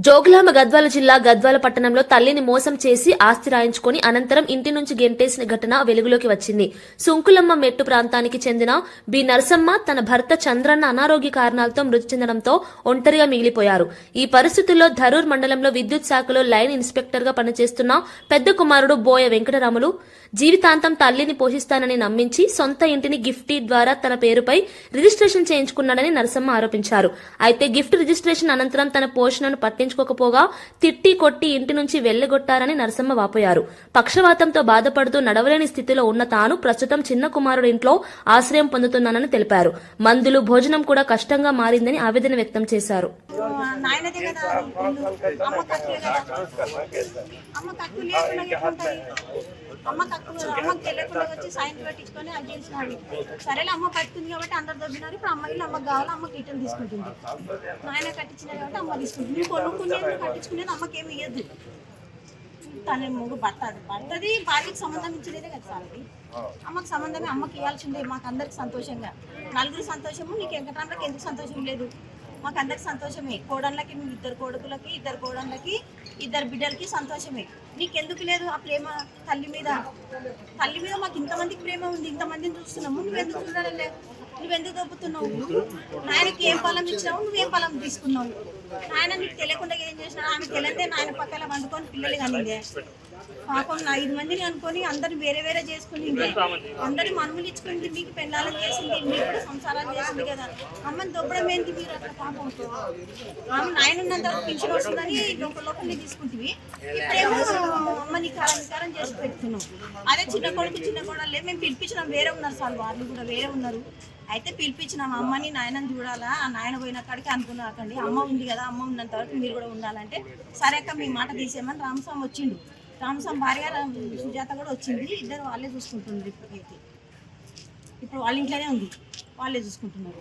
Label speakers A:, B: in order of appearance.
A: జోగులాంబ గద్వాల జిల్లా గద్వాల పట్టణంలో తల్లిని మోసం చేసి ఆస్తి రాయించుకుని అనంతరం ఇంటి నుంచి గెంటేసిన ఘటన వెలుగులోకి వచ్చింది. సుంకులమ్మ మెట్టు ప్రాంతానికి చెందిన బి నరసమ్మ తన భర్త చంద్రన్న అనారోగ్య కారణాలతో మృతి చెందడంతో ఒంటరిగా మిగిలిపోయారు. ఈ పరిస్థితుల్లో ధరూర్ మండలంలో విద్యుత్ శాఖలో లైన్ ఇన్స్పెక్టర్ గా పనిచేస్తున్న పెద్ద కుమారుడు బోయ వెంకటరాములు జీవితాంతం తల్లిని పోషిస్తానని నమ్మించి సొంత ఇంటిని గిఫ్ట్ ద్వారా తన పేరుపై రిజిస్ట్రేషన్ చేయించుకున్నాడని నరసమ్మ ఆరోపించారు. అయితే గిఫ్ట్ రిజిస్ట్రేషన్ అనంతరం తన పోషణను పట్టించుకోకపోగా తిట్టి కొట్టి ఇంటి నుంచి వెళ్లగొట్టారని నరసమ్మ వాపోయారు. పక్షవాతంతో బాధపడుతూ నడవలేని స్థితిలో ఉన్న తాను ప్రస్తుతం చిన్న కుమారుడి ఇంట్లో ఆశ్రయం పొందుతున్నానని తెలిపారు. మందులు భోజనం కూడా కష్టంగా మారిందని ఆవేదన వ్యక్తం చేశారు.
B: అమ్మకి తెలియకుండా వచ్చి సైన్ పెట్టించుకొని అది చేసినాడు. సరేలే అమ్మ పడుతుంది కాబట్టి అందరు దొబ్బినారు. ఇప్పుడు అమ్మాయిలు అమ్మకి కావాలి, అమ్మకి రిటర్న్ తీసుకుంటుంది. నాయన కట్టించినాయి కాబట్టి అమ్మ తీసుకుంటుంది. నువ్వు కొనుక్కునేది కట్టించుకునేది అమ్మకి ఏమి ఇవ్వద్దు. తన మొగ్గు భర్తది భార్యకి సంబంధం ఇచ్చినదే కదా సార్. అమ్మకి సంబంధమే, అమ్మకి ఇవ్వాల్సిందే. మాకు అందరికి సంతోషంగా నలుగురు సంతోషము. నీకు వెంకటరామకి ఎందుకు సంతోషం లేదు? మాకు అందరికి సంతోషమే. కోడళ్ళకి, ఇద్దరు కొడుకులకి, ఇద్దరు కోడళ్ళకి, ఇద్దరు బిడ్డలకి సంతోషమే. నీకెందుకు లేదు ఆ ప్రేమ? తల్లి మీద మాకు ఇంతమందికి ప్రేమ ఉంది, ఇంతమందిని చూస్తున్నాము. నువ్వెందుకు చూడాలలే? నువ్వెందుకు దొబ్బుతున్నావు? నాయనకి ఏం పొలం ఇచ్చినావు, నువ్వేం పొలం తీసుకున్నావు? నాయన నీకు తెలియకుండా ఏం చేసినావు? ఆమె తెలియదే నాయన పక్కన వండుకొని పిల్లలు కానిదే. పాపం 5 మందిని అనుకొని అందరు వేరే వేరే చేసుకుని అందరి మనుములు ఇచ్చుకుంది. మీకు పెళ్ళాలని చేసింది, మీకు కూడా సంసారాలు చేసింది కదా. అమ్మని దొబ్బడం ఏంటి మీరు అట్లా? పాపం ఆమె నాయన ఉన్నంత వరకు పింఛన్ వస్తుందని లోపలిని తీసుకుంటుంది. ఇప్పుడేమో అమ్మని కారం చేసి పెడుతున్నాం. అదే చిన్న కొడుకు చిన్న కోడలే మేము పిలిపించినాం. వేరే ఉన్నారు సార్, వాళ్ళు కూడా వేరే ఉన్నారు. అయితే పిలిపించినాం. అమ్మని నాయనని చూడాలా, ఆ నాయన పోయిన కాడికి అనుకున్నాకండి. అమ్మ ఉంది కదా, అమ్మ ఉన్నంత వరకు మీరు కూడా ఉండాలంటే సరే అక్క మీ మాట తీసేయమని రామస్వామి వచ్చిండు. రామస్వామి భార్య సుజాత కూడా వచ్చింది. ఇద్దరు వాళ్ళే చూసుకుంటున్నారు. ఇప్పుడు వాళ్ళ ఇంట్లోనే ఉంది, వాళ్ళే చూసుకుంటున్నారు.